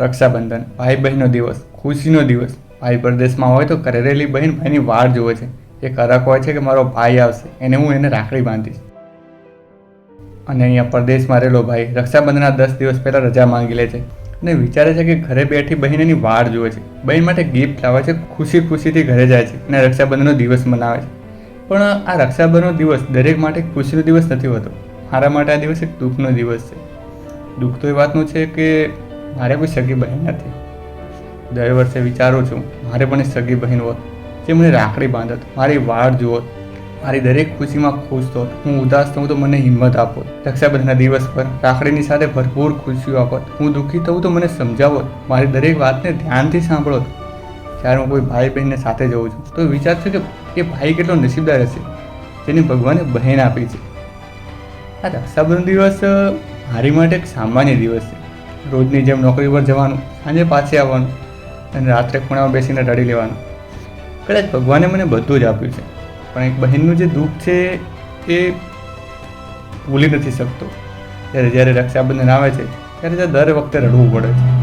રક્ષાબંધન, ભાઈ બહેનનો દિવસ, ખુશીનો દિવસ. ભાઈ પરદેશમાં હોય તો ઘરે રહેલી બહેન ભાઈની વાટ જુએ છે. એ હરખ હોય છે કે મારો ભાઈ આવશે એને હું એને રાખડી બાંધીશ. અને અહીંયા પરદેશમાં રહેલો ભાઈ રક્ષાબંધનના 10 દિવસ પહેલાં રજા માંગી લે છે અને વિચારે છે કે ઘરે બેઠી બહેન એની વાટ જુએ છે. બહેન માટે ગિફ્ટ લાવે છે, ખુશી ખુશીથી ઘરે જાય છે અને રક્ષાબંધનનો દિવસ મનાવે છે. પણ આ રક્ષાબંધનનો દિવસ દરેક માટે ખુશીનો દિવસ નથી હોતો. મારા માટે આ દિવસ એક દુઃખનો દિવસ છે. દુઃખ તો એ વાતનું છે કે મારે કોઈ સગી બહેન નથી. દર વર્ષે વિચારું છું મારે પણ એક સગી બહેન હોત જે મને રાખડી બાંધત, મારી વાટ જુઓત, મારી દરેક ખુશીમાં ખુશ હોત. હું ઉદાસ થઉં તો મને હિંમત આપોત. રક્ષાબંધનના દિવસ પર રાખડીની સાથે ભરપૂર ખુશીઓ આપોત. હું દુઃખી થઉં તો મને સમજાવોત, મારી દરેક વાતને ધ્યાનથી સાંભળોત. જ્યારે હું કોઈ ભાઈ બહેનને સાથે જઉં છું તો વિચાર છે કે એ ભાઈ કેટલો નસીબદાર હશે જેની ભગવાને બહેન આપી છે. આ રક્ષાબંધન દિવસ મારી માટે એક સામાન્ય દિવસ છે. રોજની જેમ નોકરી પર જવાનું, સાંજે પાછી આવવાનું અને રાત્રે ખૂણામાં બેસીને રડી લેવાનું. કદાચ ભગવાને મને બધું જ આપ્યું છે પણ એક બહેનનું જે દુઃખ છે એ ભૂલી નથી શકતો. જ્યારે જ્યારે રક્ષાબંધન આવે છે ત્યારે દર વખતે રડવું પડે છે.